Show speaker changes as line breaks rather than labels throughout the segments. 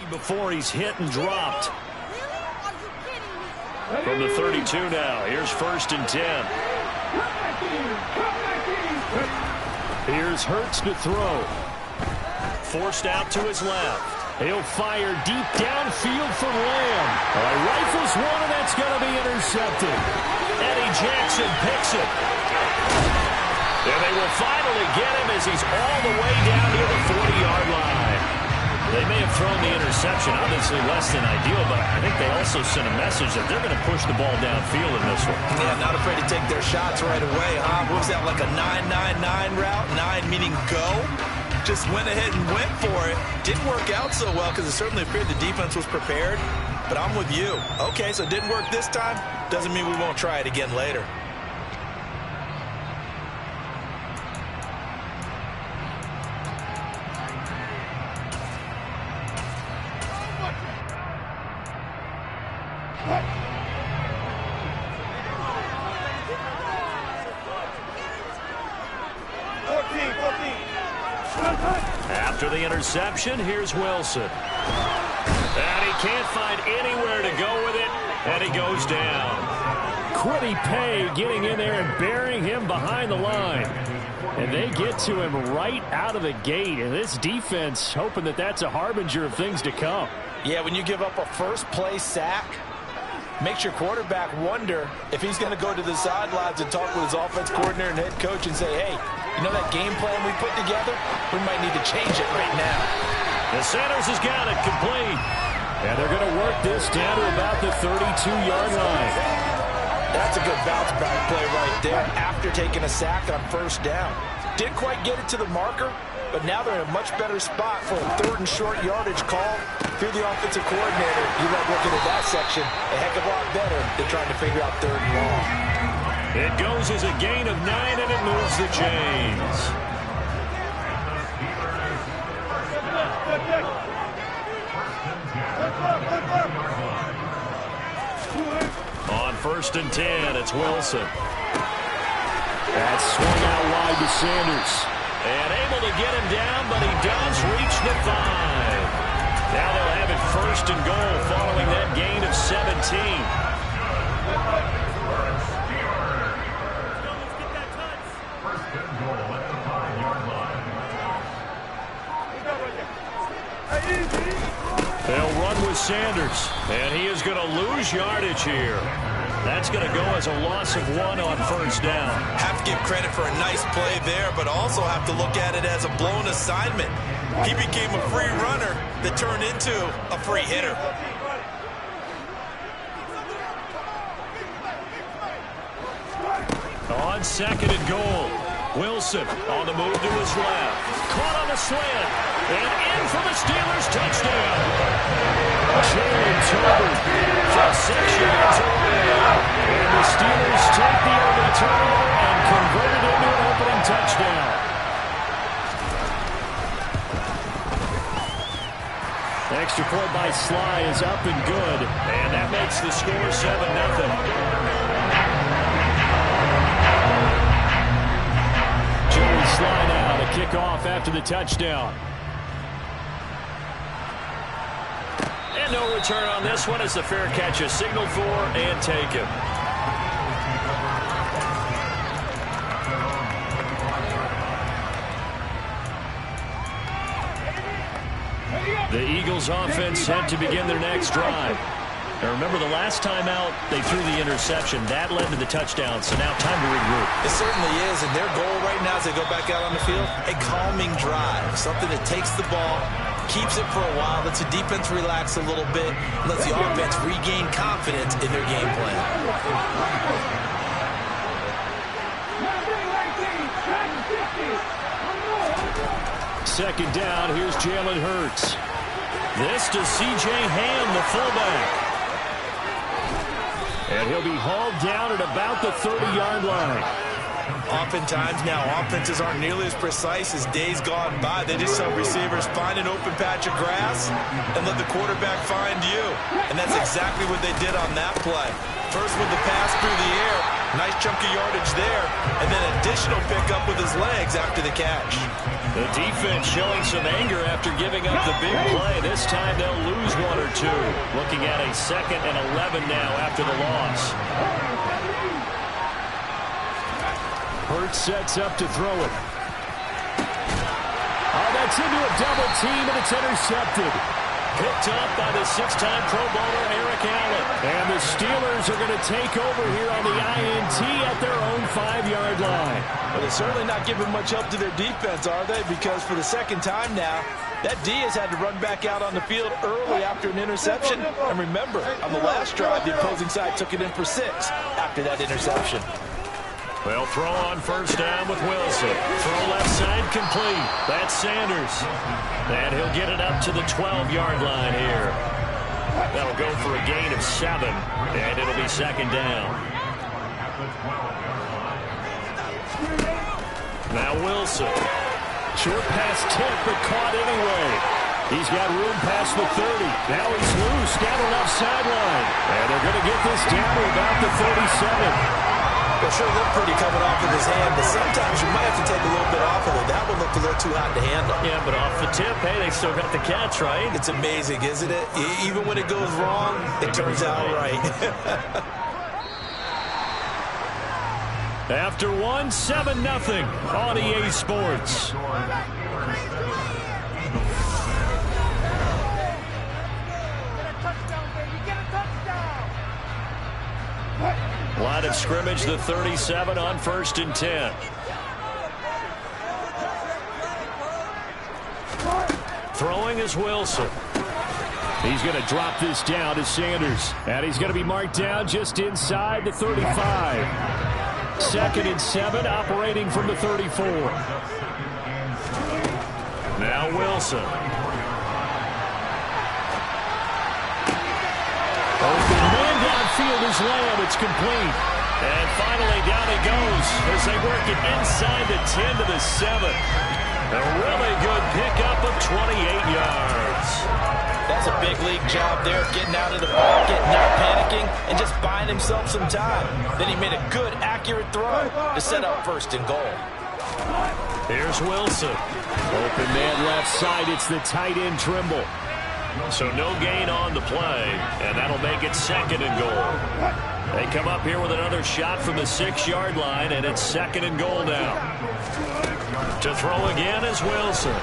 before he's hit and dropped. From the 32 now, here's 1st and 10. Here's Hurts to throw. Forced out to his left. He'll fire deep downfield for Lamb. Rifles one, and that's going to be intercepted. Eddie Jackson picks it. And they will finally get him as he's all the way down near the 40-yard line. They may have thrown the interception, obviously less than ideal, but I think they also sent a message that they're going to push the ball downfield in this one.
Yeah, not afraid to take their shots right away, huh? What was that, like a 9-9-9 route? 9 meaning go? Just went ahead and went for it. Didn't work out so well because it certainly appeared the defense was prepared. But I'm with you. Okay, so it didn't work this time. Doesn't mean we won't try it again later.
After the interception, here's Wilson. And he can't find anywhere to go with it, and he goes down. Kwity Paye getting in there and burying him behind the line. And they get to him right out of the gate, and this defense hoping that that's a harbinger of things to come.
Yeah, when you give up a first-play sack, makes your quarterback wonder if he's going to go to the sidelines and talk with his offense coordinator and head coach and say, hey, you know that game plan we put together? We might need to change it right now.
And Sanders has got it complete. And they're going to work this down to about the 32-yard line.
That's a good bounce-back play right there after taking a sack on 1st down. Didn't quite get it to the marker, but now they're in a much better spot for a 3rd and short yardage call through the offensive coordinator. You like looking at that section a heck of a lot better than trying to figure out 3rd and long.
It goes as a gain of 9, and it moves the chains. On 1st and 10, it's Wilson. That's swung out wide to Sanders. And able to get him down, but he does reach the 5. Now they'll have it 1st and goal following that gain of 17. They'll run with Sanders, and he is going to lose yardage here. That's going to go as a loss of 1 on 1st down.
Have to give credit for a nice play there, but also have to look at it as a blown assignment. He became a free runner that turned into a free hitter.
On 2nd and goal, Wilson on the move to his left. Caught on the slant, and in for the Steelers touchdown. Jalen Tolbert from 6 yards away. And the Steelers take the early turnover and convert it into an opening touchdown. Extra point by Sly is up and good. And that makes the score 7-0. Sly now to kick off after the touchdown. And no return on this one as the fair catch is signaled for and taken. The Eagles offense set to begin their next drive. Now remember, the last time out, they threw the interception. That led to the touchdown, so now time to regroup.
It certainly is, and their goal right now as they go back out on the field, a calming drive, something that takes the ball, keeps it for a while, lets the defense relax a little bit, lets the offense regain confidence in their game plan.
2nd down, here's Jalen Hurts. This to C.J. Ham, the fullback. And he'll be hauled down at about the 30-yard line.
Oftentimes now, offenses aren't nearly as precise as days gone by. They just have receivers find an open patch of grass and let the quarterback find you. And that's exactly what they did on that play. First with the pass through the air, nice chunk of yardage there, and then additional pickup with his legs after the catch.
The defense showing some anger after giving up the big play. This time they'll lose one or two. Looking at a 2nd and 11 now after the loss.
Hurts sets up to throw it. Oh, that's into a double team, and it's intercepted.
Picked up by the 6-time Pro Bowler Eric Allen.
And the Steelers are going to take over here on the INT at their own 5-yard line.
Well, they're certainly not giving much help to their defense, are they? Because for the 2nd time now, that D has had to run back out on the field early after an interception. And remember, on the last drive, the opposing side took it in for 6 after that interception.
They'll throw on 1st down with Wilson. Throw left side complete. That's Sanders. And he'll get it up to the 12-yard line here. That'll go for a gain of 7, and it'll be 2nd down. Now Wilson.
Short pass tip, but caught anyway. He's got room past the 30. Now he's loose, scattered off sideline. And they're going to get this down to about the 37.
It sure looked pretty coming off of his hand, but sometimes you might have to take a little bit off of it. That one looked a little too hot to handle.
Yeah, but off the tip, hey, they still got the catch, right?
It's amazing, isn't it? Even when it goes wrong, it turns out right.
After 7-0 on EA Sports.
Line of scrimmage, the 37 on 1st and 10. Throwing is Wilson.
He's going to drop this down to Sanders. And he's going to be marked down just inside the 35. 2nd and 7, operating from the 34.
Now Wilson.
Open man downfield is Lamb. It's complete.
And finally down he goes as they work it inside the 10 to the 7. A really good pickup of 28 yards.
That's a big league job there, getting out of the pocket, not panicking, and just buying himself some time. Then he made a good, accurate throw to set up 1st and goal.
Here's Wilson.
Open man left side. It's the tight end Trimble.
So no gain on the play, and that'll make it 2nd and goal. They come up here with another shot from the 6-yard line, and it's 2nd and goal now. To throw again is Wilson.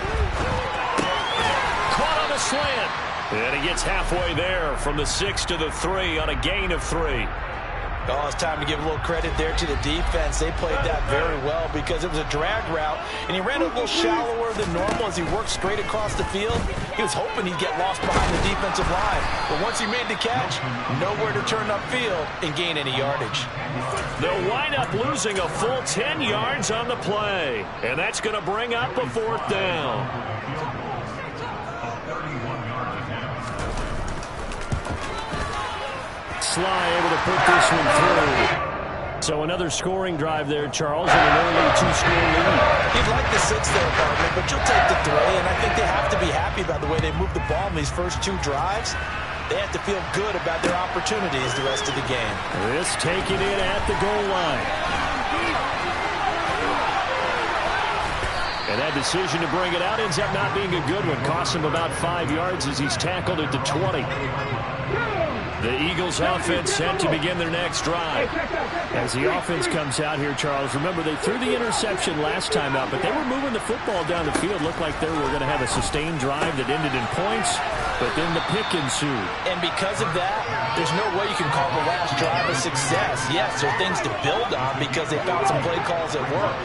Caught on a slant. And he gets halfway there from the 6 to the 3 on a gain of 3.
Oh, it's time to give a little credit there to the defense. They played that very well because it was a drag route, and he ran a little shallower than normal as he worked straight across the field. He was hoping he'd get lost behind the defensive line, but once he made the catch, nowhere to turn upfield and gain any yardage.
They'll wind up losing a full 10 yards on the play, and that's going to bring up a 4th down.
Sly able to put this one through. So another scoring drive there, Charles, and an early 2-score lead.
You'd like the 6 there, partner, but you'll take the 3, and I think they have to be happy about the way they moved the ball in these first 2 drives. They have to feel good about their opportunities the rest of the game.
This taken in at the goal line. And that decision to bring it out ends up not being a good one. Costs him about 5 yards as he's tackled at the 20.
The Eagles offense set to begin their next drive.
As the offense comes out here, Charles, remember they threw the interception last time out, but they were moving the football down the field. Looked like they were going to have a sustained drive that ended in points, but then the pick ensued.
And because of that, there's no way you can call the last drive a success. Yes, there are things to build on because they found some play calls that work.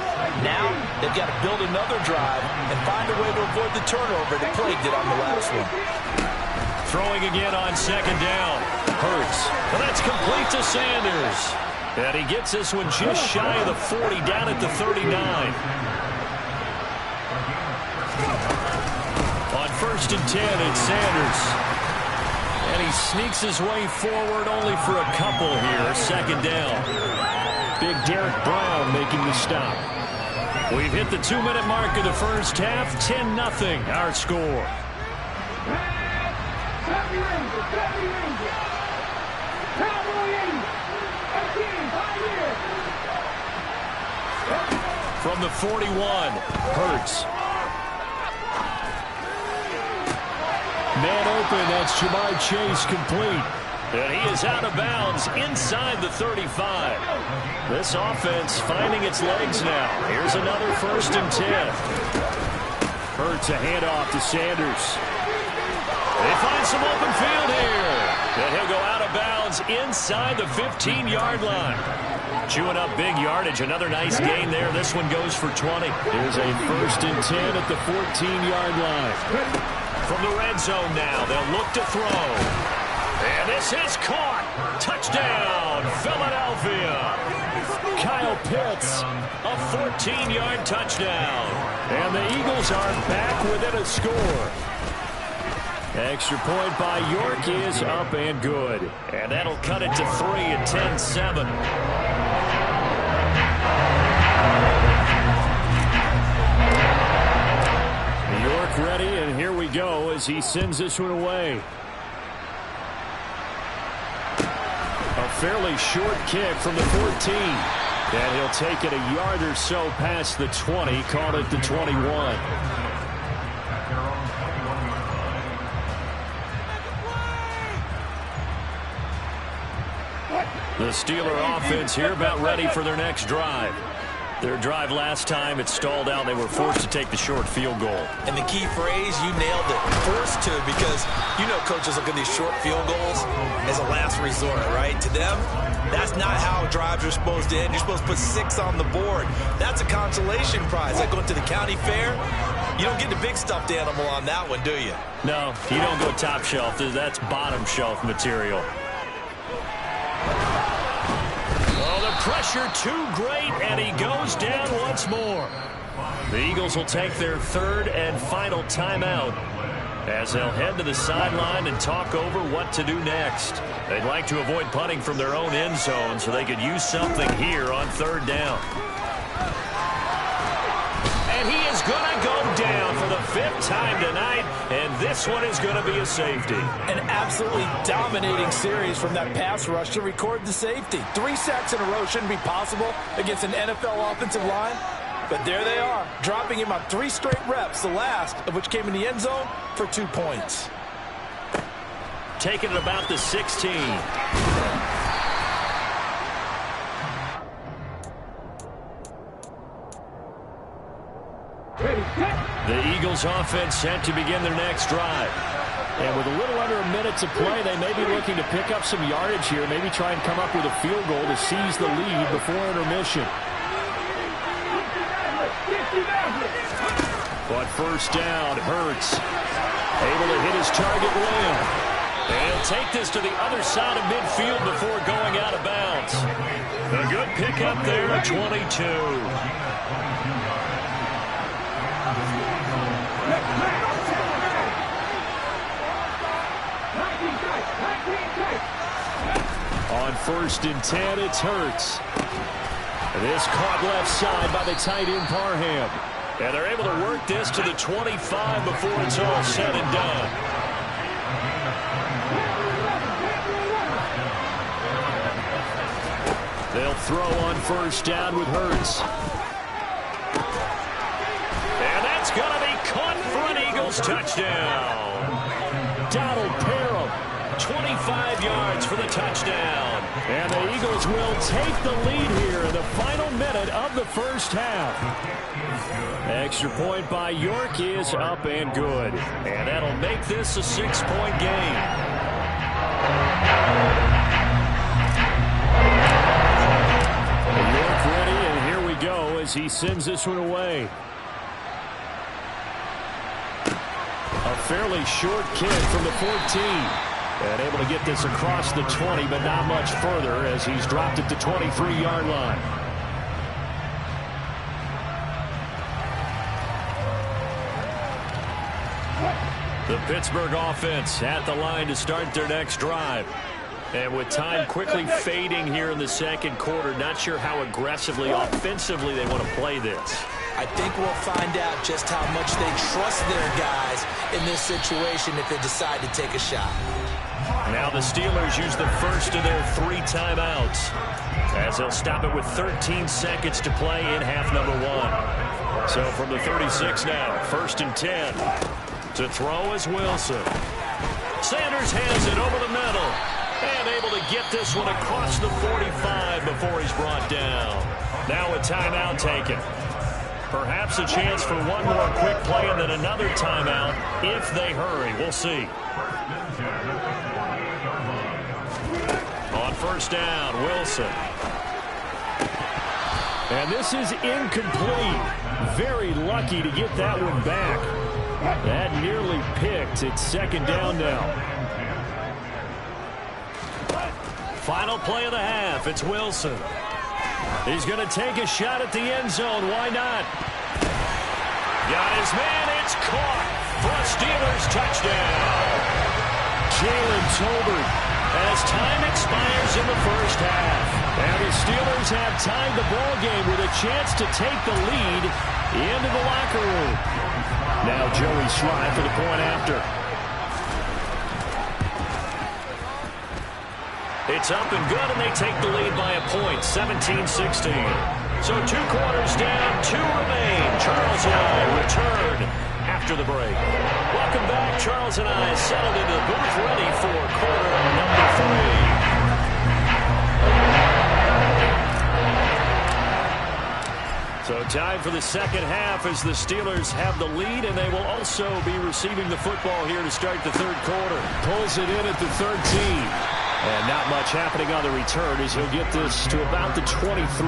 Now, they've got to build another drive and find a way to avoid the turnover that plagued it on the last one.
Throwing again on 2nd down. Hurts. Well, that's complete to Sanders. And he gets this one just shy of the 40, down at the 39. On 1st and 10, it's Sanders. And he sneaks his way forward only for a couple here. 2nd down.
Big Derek Brown making the stop.
We've hit the 2-minute mark of the first half. 10-0 our score.
From the 41, Hurts.
Man open, that's Ja'Marr Chase complete. And he is out of bounds inside the 35. This offense finding its legs now. Here's another 1st and 10. Hurts a handoff to Sanders. They find some open field here. And he'll go out of bounds inside the 15-yard line. Chewing up big yardage. Another nice gain there. This one goes for 20. Here's a 1st and 10 at the 14-yard line. From the red zone now, they'll look to throw. And this is caught. Touchdown, Philadelphia. Kyle Pitts, a 14-yard touchdown. And the Eagles are back within a score. Extra point by York is up and good. And that'll cut it to 3 at 10-7. York ready, and here we go as he sends this one away. A fairly short kick from the 14. And he'll take it a yard or so past the 20, call it the 21. The Steeler offense here about ready for their next drive. Their drive last time, it stalled out. They were forced to take the short field goal.
And the key phrase, you nailed it, forced to, because you know coaches look at these short field goals as a last resort, right? To them, that's not how drives are supposed to end. You're supposed to put 6 on the board. That's a consolation prize. Like going to the county fair, you don't get the big stuffed animal on that one, do you?
No, you don't go top shelf. That's bottom shelf material. Pressure too great, and he goes down once more. The Eagles will take their 3rd and final timeout as they'll head to the sideline and talk over what to do next. They'd like to avoid punting from their own end zone so they could use something here on 3rd down. And he is going to go down for the 5th time tonight, and this one is going to be a safety.
An absolutely dominating series from that pass rush to record the safety. 3 sacks in a row shouldn't be possible against an NFL offensive line, but there they are, dropping him on 3 straight reps, the last of which came in the end zone for 2 points.
Taking it about the 16. The Eagles offense set to begin their next drive. And with a little under a minute to play, they may be looking to pick up some yardage here, maybe try and come up with a field goal to seize the lead before intermission. But 1st down, Hurts able to hit his target Lamb. And he'll take this to the other side of midfield before going out of bounds. A good pickup there at 22. On 1st and 10, it's Hurts. This caught left side by the tight end Parham. And they're able to work this to the 25 before it's all said and done. They'll throw on 1st down with Hurts. And that's going to be caught for an Eagles touchdown. Donald Parham, 25 yards for the touchdown. And the Eagles will take the lead here in the final minute of the 1st half. Extra point by York is up and good. And that'll make this a 6-point game. York ready, and here we go as he sends this one away. A fairly short kick from the 14. And able to get this across the 20, but not much further as he's dropped it to 23-yard line. The Pittsburgh offense at the line to start their next drive. And with time quickly fading here in the 2nd quarter, not sure how aggressively, offensively they want to play this.
I think we'll find out just how much they trust their guys in this situation if they decide to take a shot.
Now the Steelers use the first of their 3 timeouts as they'll stop it with 13 seconds to play in half number 1. So from the 36 now, 1st and 10. To throw is Wilson. Sanders has it over the middle. And able to get this one across the 45 before he's brought down. Now a timeout taken. Perhaps a chance for one more quick play and then another timeout if they hurry. We'll see. On first down, Wilson. And this is incomplete. Very lucky to get that one back. That nearly picked. It's second down now. Final play of the half. It's Wilson. He's going to take a shot at the end zone. Why not? Got his man. It's caught for a Steelers touchdown. Jalen Tolbert as time expires in the first half. And the Steelers have tied the ball game with a chance to take the lead into the locker room. Now Joey Slye for the point after. It's up and good, and they take the lead by a point, 17-16. So 2 quarters down, 2 remain. Charles and I return after the break. Welcome back. Charles and I settled into the booth ready for quarter number 3. So time for the second half as the Steelers have the lead, and they will also be receiving the football here to start the third quarter. Pulls it in at the 13. And not much happening on the return as he'll get this to about the 23.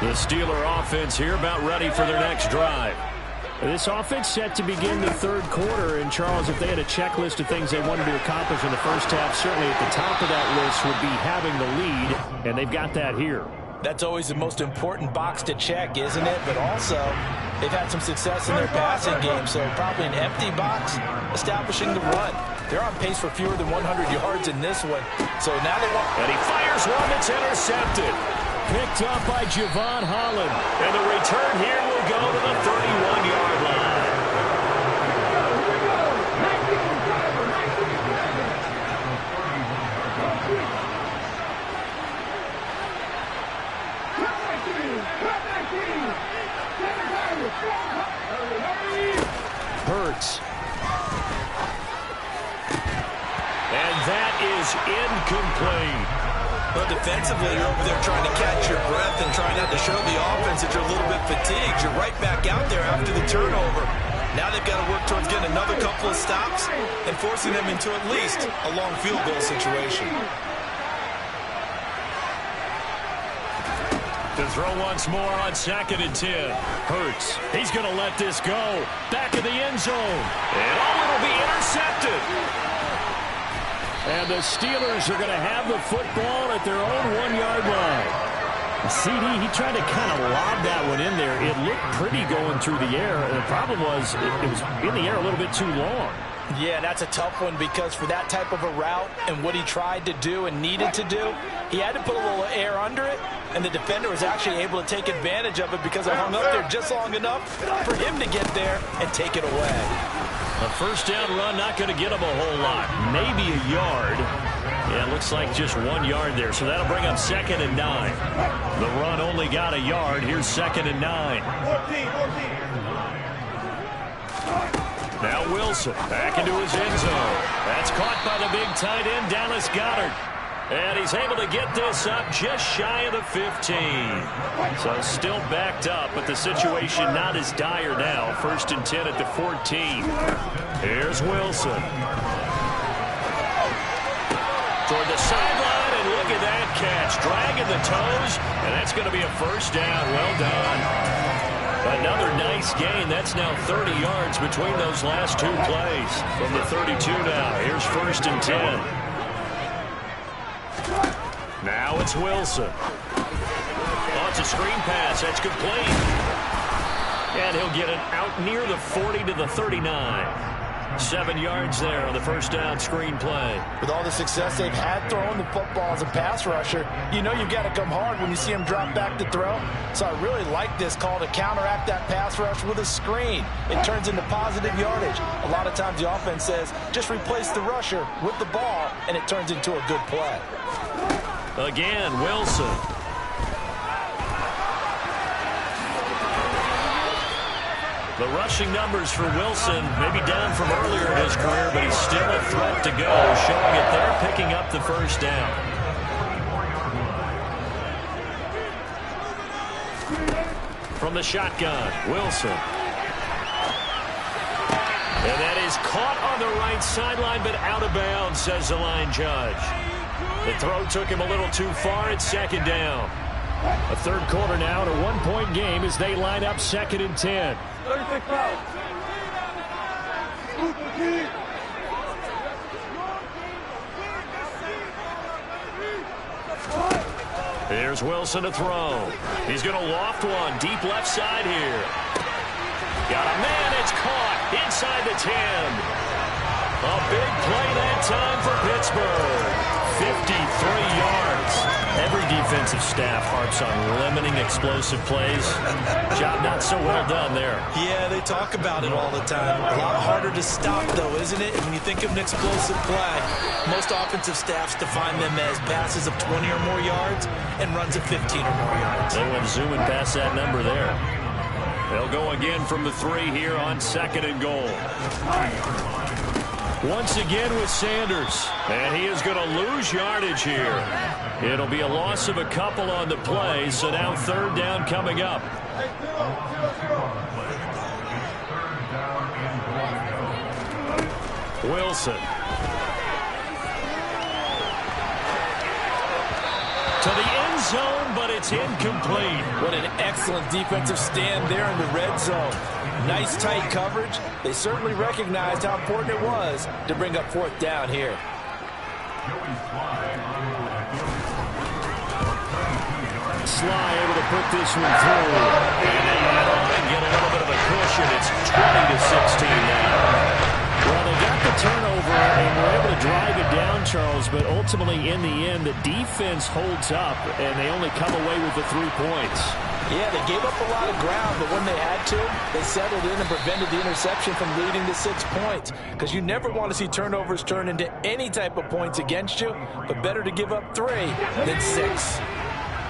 The Steeler offense here about ready for their next drive. This offense set to begin the third quarter. And, Charles, if they had a checklist of things they wanted to accomplish in the first half, certainly at the top of that list would be having the lead, and they've got that here.
That's always the most important box to check, isn't it? But also, they've had some success in their passing game, so probably an empty box, establishing the run. They're on pace for fewer than 100 yards in this one. So now they want...
And he fires one that's intercepted. Picked up by Javon Holland. And the return here will go to the 31-yard line. Hurts. And that is incomplete.
But defensively, you're over there trying to catch your breath and trying not to show the offense that you're a little bit fatigued. You're right back out there after the turnover. Now they've got to work towards getting another couple of stops and forcing them into at least a long field goal situation.
To throw once more on 2nd and 10. Hurts. He's going to let this go. Back of the end zone. And it'll be intercepted. And the Steelers are going to have the football at their own 1-yard line. CD, he tried to kind of lob that one in there. It looked pretty going through the air. And the problem was it was in the air a little bit too long.
Yeah, that's a tough one because for that type of a route and what he tried to do and needed to do, he had to put a little air under it, and the defender was actually able to take advantage of it because it hung up there just long enough for him to get there and take it away.
A first down run not going to get him a whole lot. Maybe a yard. Yeah, it looks like just 1 yard there, so that'll bring up 2nd and 9. The run only got a yard. Here's 2nd and 9. 14. Now Wilson back into his end zone. That's caught by the big tight end, Dallas Goedert. And he's able to get this up just shy of the 15. So still backed up, but the situation not as dire now. 1st and 10 at the 14. Here's Wilson. Toward the sideline, and look at that catch. Dragging the toes, and that's going to be a first down. Well done. Another nice gain. That's now 30 yards between those last 2 plays. From the 32 now. Here's 1st and 10. Now it's Wilson. Oh, it's a screen pass. That's complete. And he'll get it out near the 40 to the 39. 7 yards there on the first down screen play.
With all the success they've had throwing the football as a pass rusher, you know you've got to come hard when you see him drop back to throw. So I really like this call to counteract that pass rush with a screen. It turns into positive yardage. A lot of times the offense says, just replace the rusher with the ball, and it turns into a good play.
Again, Wilson. The rushing numbers for Wilson, maybe down from earlier in his career, but he's still a threat to go, showing it there, picking up the first down. From the shotgun, Wilson. And that is caught on the right sideline, but out of bounds, says the line judge. The throw took him a little too far. It's second down. A third quarter now and a one-point game as they line up 2nd and 10.
36 fouls.
Here's Wilson to throw. He's going to loft one deep left side here. Got a man. It's caught inside the 10. A big play that time for Pittsburgh. 53 yards. Every defensive staff harps on limiting explosive plays. Job not so well done there.
Yeah, they talk about it all the time. A lot harder to stop, though, isn't it? And when you think of an explosive play, most offensive staffs define them as passes of 20 or more yards and runs of 15 or more yards.
They went zooming past that number there. They'll go again from the 3 here on 2nd and goal. Once again with Sanders. And he is going to lose yardage here. It'll be a loss of a couple on the play, so now 3rd down coming up. Wilson. To the end zone, but it's incomplete.
What an excellent defensive stand there in the red zone. Nice tight coverage. They certainly recognized how important it was to bring up 4th down here.
Sly able to put this one through. And they add on and get a little bit of a cushion. It's 20-16 now. Well, they got the turnover and were able to drive it down, Charles, but ultimately in the end, the defense holds up, and they only come away with the 3 points.
Yeah, they gave up a lot of ground, but when they had to, they settled in and prevented the interception from leading to 6 points. Because you never want to see turnovers turn into any type of points against you, but better to give up 3 than 6.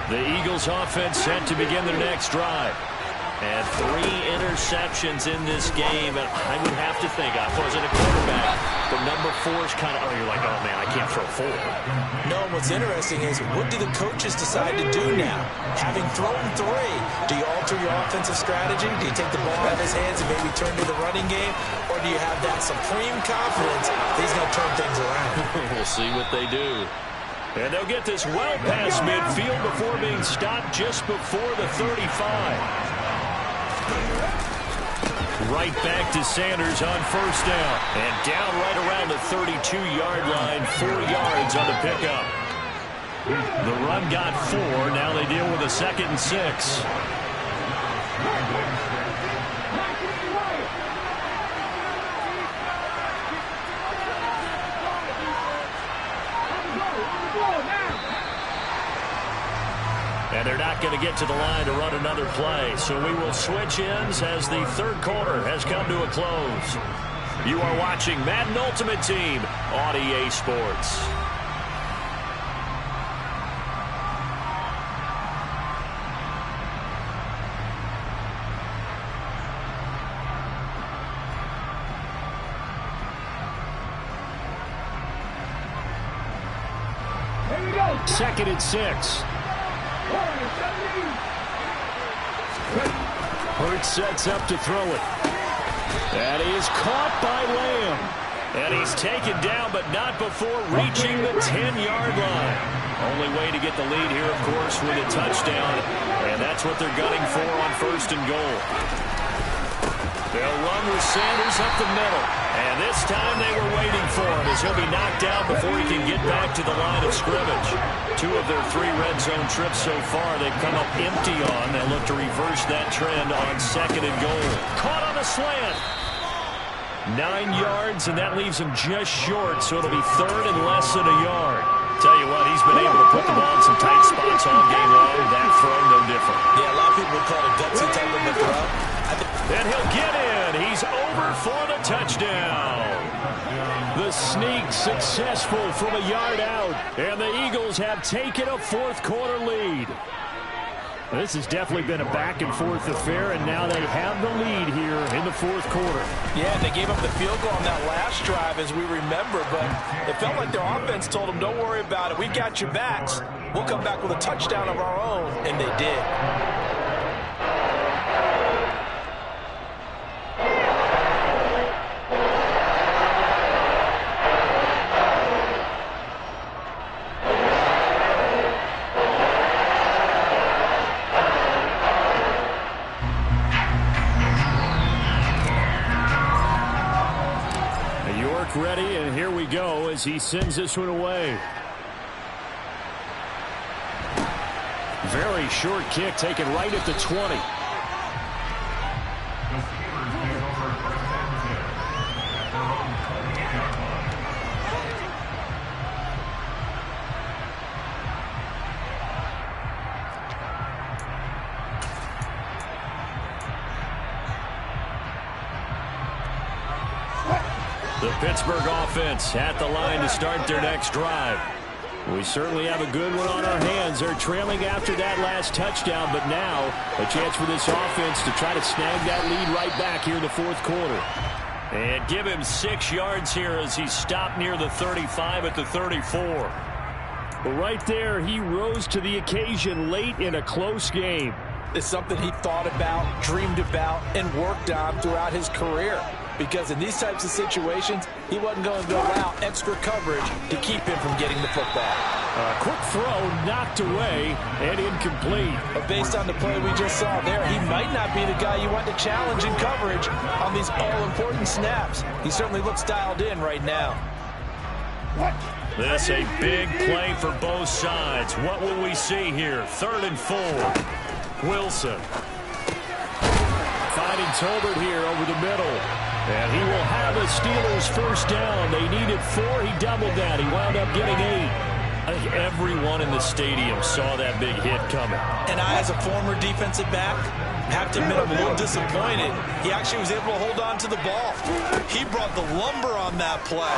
The Eagles offense set to begin their next drive. And 3 interceptions in this game. And I would have to think, if I wasn't a quarterback, the number 4 is kind of, you're like, oh, man, I can't throw 4.
No, and what's interesting is, what do the coaches decide to do now? Having thrown 3, do you alter your offensive strategy? Do you take the ball out of his hands and maybe turn to the running game? Or do you have that supreme confidence that he's going to turn things around?
We'll see what they do. And they'll get this well past midfield before being stopped just before the 35. Right back to Sanders on 1st down. And down right around the 32-yard line, 4 yards on the pickup. The run got 4. Now they deal with a 2nd and 6. And they're not going to get to the line to run another play. So we will switch ends as the 3rd quarter has come to a close. You are watching Madden Ultimate Team on EA Sports.
Here we go.
2nd and 6. Hurts sets up to throw it. That is caught by Lamb. And he's taken down, but not before reaching the 10-yard line. Only way to get the lead here, of course, with a touchdown. And that's what they're gunning for on 1st and goal. They'll run with Sanders up the middle. And this time they were waiting for him as he'll be knocked out before he can get back to the line of scrimmage. 2 of their 3 red zone trips so far they've come up empty on. They'll look to reverse that trend on 2nd and goal. Caught on the slant. 9 yards, and that leaves him just short, so it'll be 3rd and less than a yard. Tell you what, he's been able to put the ball in some tight spots all game long. That throw, no different.
Yeah, a lot of people would call it a gutsy type of a throw.
And he'll get in. He's over for the touchdown. The sneak successful from a yard out. And the Eagles have taken a 4th quarter lead.
This has definitely been a back-and-forth affair, and now they have the lead here in the fourth quarter.
Yeah, they gave up the field goal on that last drive, as we remember, but it felt like their offense told them, don't worry about it. We got your backs. We'll come back with a touchdown of our own, and they did.
Ready, and here we go as he sends this one away. Very short kick taken right at the 20. The Pittsburgh offense at the line to start their next drive. We certainly have a good one on our hands. They're trailing after that last touchdown, but now a chance for this offense to try to snag that lead right back here in the fourth quarter. And give him 6 yards here as he stopped near the 35 at the 34. Well, right there, he rose to the occasion late in a close game.
It's something he thought about, dreamed about, and worked on throughout his career. Because in these types of situations, he wasn't going to allow extra coverage to keep him from getting the football.
A quick throw knocked away and incomplete.
But based on the play we just saw there, he might not be the guy you want to challenge in coverage on these all-important snaps. He certainly looks dialed in right now.
This a big play for both sides. What will we see here? 3rd and 4. Wilson. Finding Tolbert here over the middle. And he will have a Steelers first down. They needed 4. He doubled that. He wound up getting 8. I think everyone in the stadium saw that big hit coming.
And I, as a former defensive back, have to admit I'm a little disappointed. He actually was able to hold on to the ball. He brought the lumber on that play.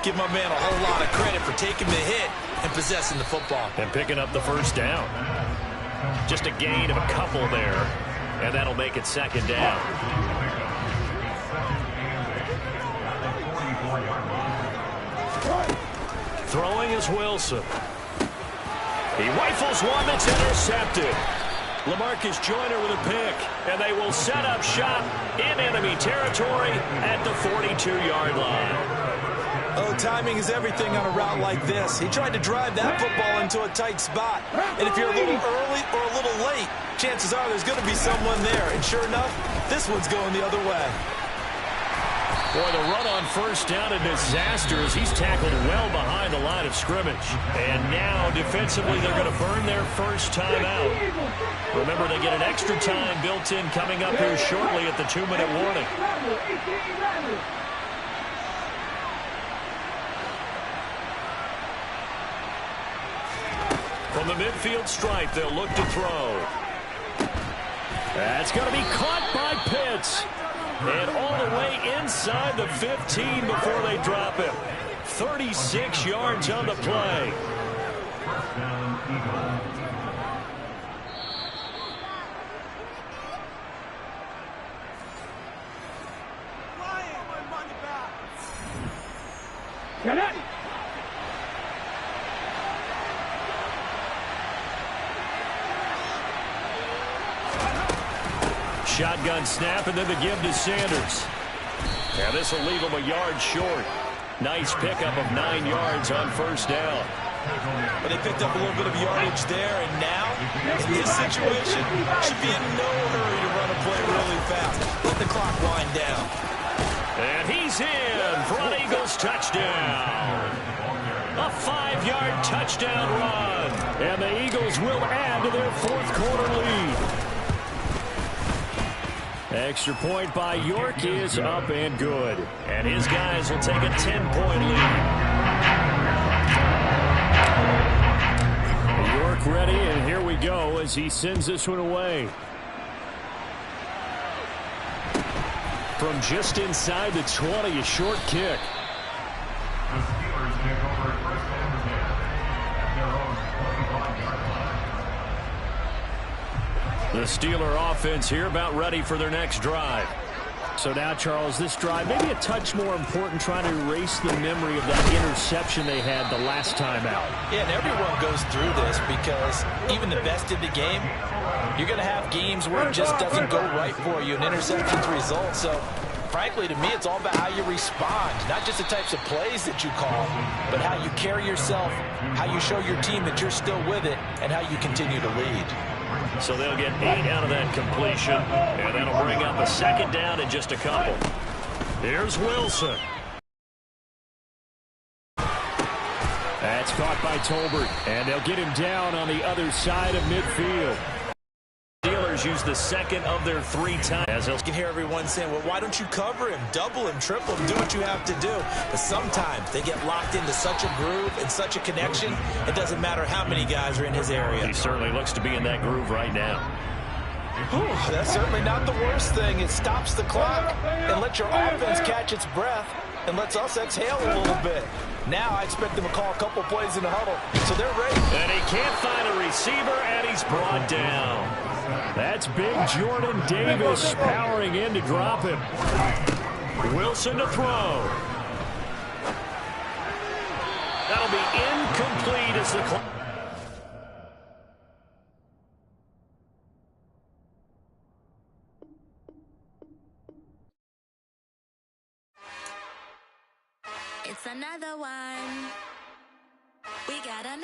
Give my man a whole lot of credit for taking the hit and possessing the football.
And picking up the first down. Just a gain of a couple there. And that'll make it 2nd down. Throwing is Wilson. He rifles one that's intercepted. LaMarcus Joyner with a pick, and they will set up shop in enemy territory at the 42-yard line.
Oh, timing is everything on a route like this. He tried to drive that football into a tight spot. And if you're a little early or a little late, chances are there's going to be someone there. And sure enough, this one's going the other way.
Boy, the run on first down a disaster as he's tackled well behind the line of scrimmage. And now, defensively, they're going to burn their first time out. Remember, they get an extra time built in coming up here shortly at the 2-minute warning. From the midfield stripe, they'll look to throw. That's going to be caught by Pitts. And all the way inside the 15 before they drop him. 36 yards on the play. Shotgun snap, and then the give to Sanders. Now this will leave him a yard short. Nice pickup of 9 yards on first down.
But they picked up a little bit of yardage there, and now, in this situation, should be in no hurry to run a play really fast. Let the clock wind down.
And he's in for an Eagles touchdown. A 5-yard touchdown run. And the Eagles will add to their fourth quarter lead. Extra point by York is up and good. And his guys will take a 10-point lead. York ready, and here we go as he sends this one away. From just inside the 20, a short kick.
The Steelers take over first and 10 at their own 25-yard line.
The Steeler offense here about ready for their next drive.
So now, Charles, this drive maybe a touch more important, trying to erase the memory of that interception they had the last time out.
Yeah, and everyone goes through this because even the best in the game, you're going to have games where it just doesn't go right for you, and interceptions result. So, frankly, to me, it's all about how you respond, not just the types of plays that you call, but how you carry yourself, how you show your team that you're still with it, and how you continue to lead.
So they'll get 8 out of that completion, and that'll bring up a second down in just a couple. Here's Wilson.
That's caught by Tolbert, and they'll get him down on the other side of midfield.
Steelers use the second of their 3 times. As
You can hear everyone saying, well, why don't you cover him, double him, triple him, do what you have to do. But sometimes they get locked into such a groove and such a connection, it doesn't matter how many guys are in his area.
he certainly looks to be in that groove right now.
Whew, that's certainly not the worst thing. It stops the clock and lets your offense catch its breath and lets us exhale a little bit. Now I expect them to call a couple plays in the huddle, so they're ready.
And he can't find a receiver, and he's brought down.
That's big Jordan Davis powering in to drop him.
Wilson to throw. That'll be incomplete as the clock.
It's another one. We got another.